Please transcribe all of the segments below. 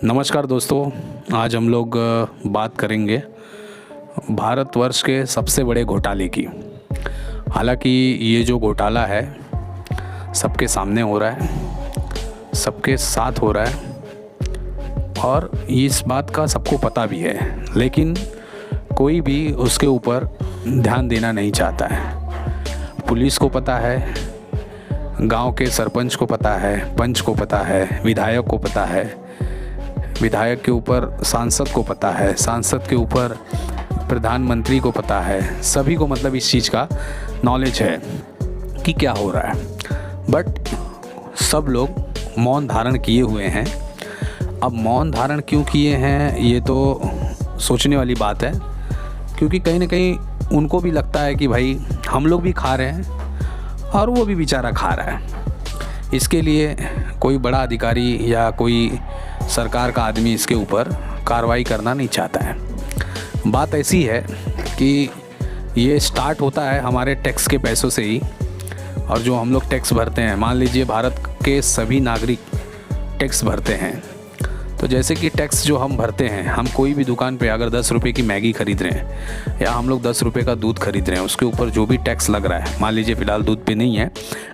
नमस्कार दोस्तों, आज हम लोग बात करेंगे भारतवर्ष के सबसे बड़े घोटाले की। हालांकि ये जो घोटाला है सबके सामने हो रहा है, सबके साथ हो रहा है और इस बात का सबको पता भी है, लेकिन कोई भी उसके ऊपर ध्यान देना नहीं चाहता है। पुलिस को पता है, गांव के सरपंच को पता है, पंच को पता है, विधायक को पता है, विधायक के ऊपर सांसद को पता है, सांसद के ऊपर प्रधानमंत्री को पता है, सभी को मतलब इस चीज़ का नॉलेज है कि क्या हो रहा है। बट सब लोग मौन धारण किए हुए हैं। अब मौन धारण क्यों किए हैं ये तो सोचने वाली बात है, क्योंकि कहीं ना कहीं उनको भी लगता है कि भाई हम लोग भी खा रहे हैं और वो भी बेचारा खा रहा है। इसके लिए कोई बड़ा अधिकारी या कोई सरकार का आदमी इसके ऊपर कार्रवाई करना नहीं चाहता है। बात ऐसी है कि ये स्टार्ट होता है हमारे टैक्स के पैसों से ही, और जो हम लोग टैक्स भरते हैं, मान लीजिए भारत के सभी नागरिक टैक्स भरते हैं। तो जैसे कि टैक्स जो हम भरते हैं, हम कोई भी दुकान पे अगर 10 रुपये की मैगी खरीद रहे हैं या हम लोग 10 रुपये का दूध खरीद रहे हैं, उसके ऊपर जो भी टैक्स लग रहा है, मान लीजिए फ़िलहाल दूध पे नहीं है,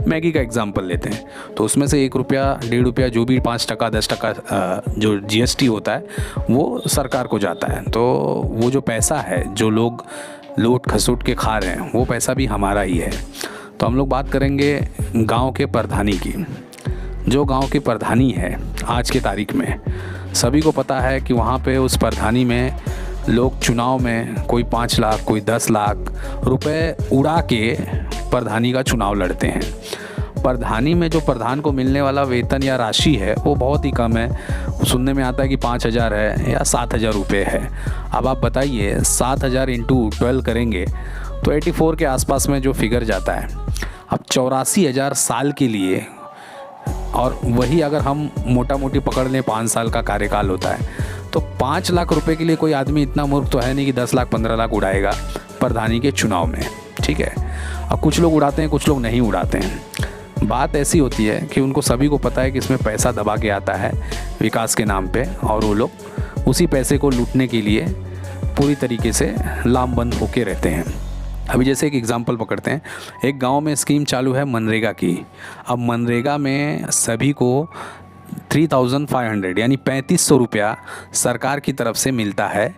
मैगी का एग्जांपल लेते हैं, तो उसमें से 1 रुपया 1.5 रुपया जो भी 5% 10% जो GST होता है वो सरकार को जाता है। तो वो जो पैसा है जो लोग लूट खसूट के खा रहे हैं वो पैसा भी हमारा ही है। तो हम लोग बात करेंगे गाँव के प्रधानी की। जो गांव की प्रधानी है आज की तारीख में, सभी को पता है कि वहाँ पे उस प्रधानी में लोग चुनाव में कोई 5 लाख कोई 10 लाख रुपए उड़ा के प्रधानी का चुनाव लड़ते हैं। प्रधानी में जो प्रधान को मिलने वाला वेतन या राशि है वो बहुत ही कम है। सुनने में आता है कि 5,000 है या 7,000 रुपये है। अब आप बताइए 7,000 इंटू 12 करेंगे तो 84 के आसपास में जो फिगर जाता है। अब 84,000 साल के लिए, और वही अगर हम मोटा मोटी पकड़ लें 5 साल का कार्यकाल होता है, तो 5 लाख रुपए के लिए कोई आदमी इतना मूर्ख तो है नहीं कि 10 लाख 15 लाख उड़ाएगा प्रधानी के चुनाव में। ठीक है, अब कुछ लोग उड़ाते हैं, कुछ लोग नहीं उड़ाते हैं। बात ऐसी होती है कि उनको सभी को पता है कि इसमें पैसा दबा के आता है विकास के नाम पे, और वो लोग उसी पैसे को लूटने के लिए पूरी तरीके से लामबंद होके रहते हैं। अभी जैसे एक एग्ज़ाम्पल पकड़ते हैं, एक गांव में स्कीम चालू है मनरेगा की। अब मनरेगा में सभी को 3,500 यानी 3,500 रुपया सरकार की तरफ से मिलता है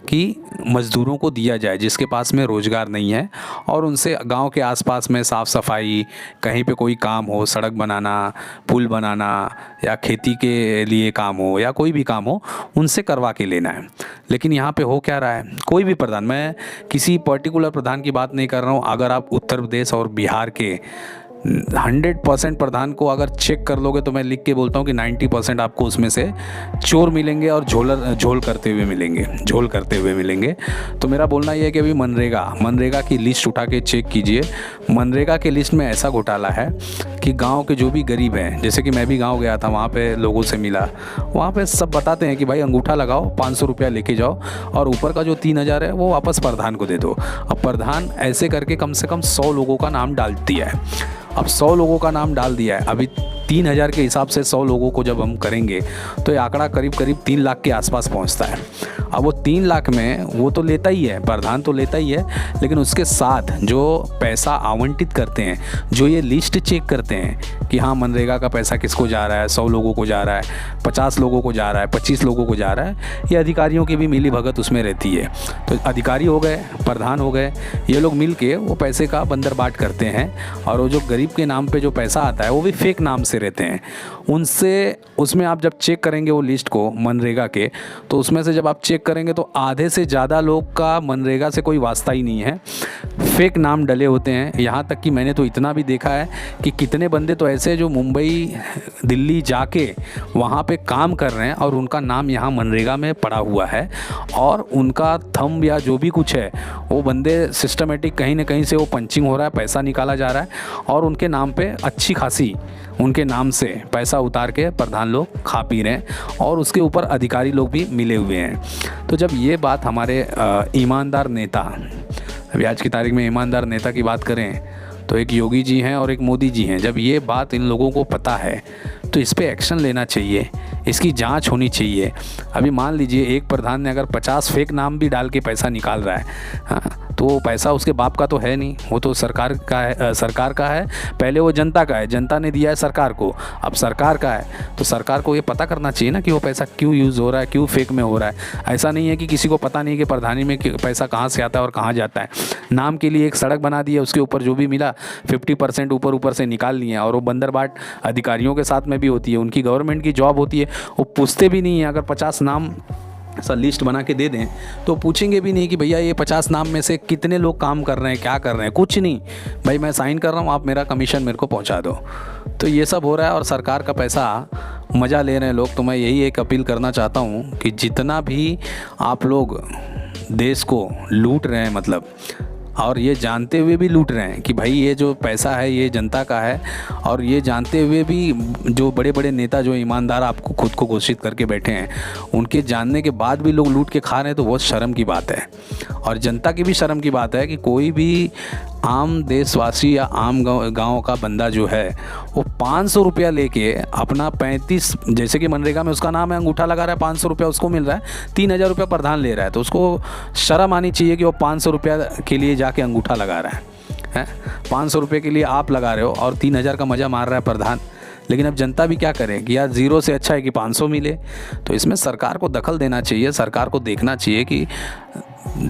कि मज़दूरों को दिया जाए जिसके पास में रोज़गार नहीं है, और उनसे गांव के आसपास में साफ़ सफाई, कहीं पे कोई काम हो, सड़क बनाना, पुल बनाना या खेती के लिए काम हो या कोई भी काम हो, उनसे करवा के लेना है। लेकिन यहाँ पे हो क्या रहा है, कोई भी प्रधान, मैं किसी पर्टिकुलर प्रधान की बात नहीं कर रहा हूँ, अगर आप उत्तर प्रदेश और बिहार के 100% प्रधान को अगर चेक कर लोगे तो मैं लिख के बोलता हूँ कि 90% आपको उसमें से चोर मिलेंगे और झोल करते हुए मिलेंगे। तो मेरा बोलना ये है कि अभी मनरेगा की लिस्ट उठा के चेक कीजिए। मनरेगा की लिस्ट में ऐसा घोटाला है कि गांव के जो भी गरीब हैं, जैसे कि मैं भी गांव गया था, वहाँ पे लोगों से मिला, वहाँ पे सब बताते हैं कि भाई अंगूठा लगाओ, 500 रुपया लेके जाओ और ऊपर का जो 3,000 है वो वापस प्रधान को दे दो। अब प्रधान ऐसे करके कम से कम 100 लोगों का नाम डाल दिया है। अब 100 लोगों का नाम डाल दिया है, अभी 3,000 के हिसाब से 100 लोगों को जब हम करेंगे तो ये आंकड़ा करीब 3 लाख के आसपास पहुंचता है। अब वो 3 लाख में वो तो लेता ही है, प्रधान तो लेता ही है, लेकिन उसके साथ जो पैसा आवंटित करते हैं, जो ये लिस्ट चेक करते हैं कि हाँ मनरेगा का पैसा किसको जा रहा है, 100 लोगों को जा रहा है, 50 लोगों को जा रहा है, 25 लोगों को जा रहा है, ये अधिकारियों की भी मिली भगत उसमें रहती है। तो अधिकारी हो गए, प्रधान हो गए, ये लोग मिल के वो पैसे का बंदरबाट करते हैं, और वो जो गरीब के नाम पे जो पैसा आता है वो भी फेक नाम से रहते हैं। उसमें आप जब चेक करेंगे वो लिस्ट को मनरेगा के, तो उसमें से जब आप चेक करेंगे तो आधे से ज़्यादा लोग का मनरेगा से कोई वास्ता ही नहीं है, फेक नाम डले होते हैं। यहाँ तक कि मैंने तो इतना भी देखा है कि कितने बंदे तो ऐसे जो मुंबई दिल्ली जाके वहाँ पे काम कर रहे हैं और उनका नाम यहाँ मनरेगा में पड़ा हुआ है, और उनका थंब या जो भी कुछ है वो बंदे सिस्टमेटिक कहीं ना कहीं से वो पंचिंग हो रहा है, पैसा निकाला जा रहा है, और उनके नाम पे अच्छी खासी उनके नाम से पैसा उतार के प्रधान लोग खा पी रहे हैं, और उसके ऊपर अधिकारी लोग भी मिले हुए हैं। तो जब ये बात हमारे ईमानदार नेता, अभी आज की तारीख में ईमानदार नेता की बात करें तो एक योगी जी हैं और एक मोदी जी हैं, जब ये बात इन लोगों को पता है तो इस पे एक्शन लेना चाहिए। इसकी जांच होनी चाहिए। अभी मान लीजिए एक प्रधान ने अगर 50 फेक नाम भी डाल के पैसा निकाल रहा है, हाँ, तो वो पैसा उसके बाप का तो है नहीं, वो तो सरकार का है, सरकार का है। पहले वो जनता का है, जनता ने दिया है सरकार को, अब सरकार का है, तो सरकार को ये पता करना चाहिए ना कि वो पैसा क्यों यूज़ हो रहा है, क्यों फेक में हो रहा है। ऐसा नहीं है कि किसी को पता नहीं कि प्रधानी में पैसा कहाँ से आता है और कहाँ जाता है। नाम के लिए एक सड़क बना दी है, उसके ऊपर जो भी मिला 50% ऊपर से निकाल लिए, और वो बंदरबाट अधिकारियों के साथ में भी होती है, उनकी गवर्नमेंट की जॉब होती है, वो पूछते भी नहीं है। अगर 50 नाम ऐसा लिस्ट बना के दे दें तो पूछेंगे भी नहीं कि भैया ये 50 नाम में से कितने लोग काम कर रहे हैं, क्या कर रहे हैं, कुछ नहीं, भाई मैं साइन कर रहा हूँ, आप मेरा कमीशन मेरे को पहुँचा दो। तो ये सब हो रहा है और सरकार का पैसा मज़ा ले रहे हैं लोग। तो मैं यही एक अपील करना चाहता हूँ कि जितना भी आप लोग देश को लूट रहे हैं, मतलब, और ये जानते हुए भी लूट रहे हैं कि भाई ये जो पैसा है ये जनता का है, और ये जानते हुए भी जो बड़े बड़े नेता जो ईमानदार आपको खुद को घोषित करके बैठे हैं, उनके जानने के बाद भी लोग लूट के खा रहे हैं, तो बहुत शर्म की बात है। और जनता की भी शर्म की बात है कि कोई भी आम देशवासी या आम गाँव का बंदा जो है वो 500 रुपया लेके अपना 35, जैसे कि मनरेगा में उसका नाम है, अंगूठा लगा रहा है, 500 रुपया उसको मिल रहा है, 3000 रुपया प्रधान ले रहा है, तो उसको शर्म आनी चाहिए कि वो 500 रुपया के लिए जाके अंगूठा लगा रहा है। 500 रुपये के लिए आप लगा रहे हो और 3000 का मज़ा मार रहा है प्रधान। लेकिन अब जनता भी क्या करे कि यार 0 से अच्छा है कि 500 मिले। तो इसमें सरकार को दखल देना चाहिए, सरकार को देखना चाहिए कि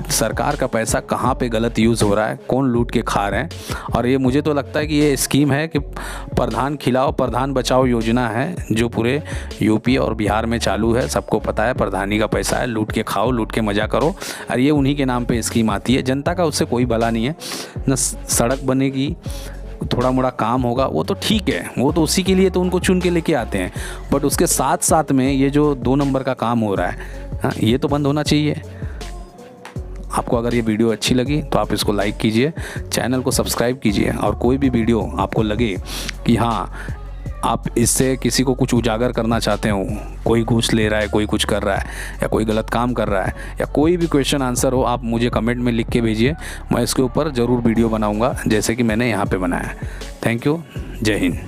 सरकार का पैसा कहाँ पे गलत यूज़ हो रहा है, कौन लूट के खा रहे हैं। और ये मुझे तो लगता है कि ये स्कीम है कि प्रधान खिलाओ प्रधान बचाओ योजना है, जो पूरे यूपी और बिहार में चालू है। सबको पता है प्रधानी का पैसा है, लूट के खाओ, लूट के मज़ा करो, और ये उन्हीं के नाम पे स्कीम आती है। जनता का उससे कोई भला नहीं है, न सड़क बनेगी, थोड़ा मोड़ा काम होगा, वो तो ठीक है, वो तो उसी के लिए तो उनको चुन के लेके आते हैं। बट उसके साथ साथ में ये जो 2 नंबर का काम हो रहा है, हाँ, ये तो बंद होना चाहिए। आपको अगर ये वीडियो अच्छी लगी तो आप इसको लाइक कीजिए, चैनल को सब्सक्राइब कीजिए, और कोई भी वीडियो आपको लगे कि हाँ आप इससे किसी को कुछ उजागर करना चाहते हो, कोई घूस ले रहा है, कोई कुछ कर रहा है, या कोई गलत काम कर रहा है, या कोई भी क्वेश्चन आंसर हो, आप मुझे कमेंट में लिख के भेजिए। मैं इसके ऊपर ज़रूर वीडियो बनाऊंगा जैसे कि मैंने यहाँ पे बनाया है। Thank you. जय हिंद।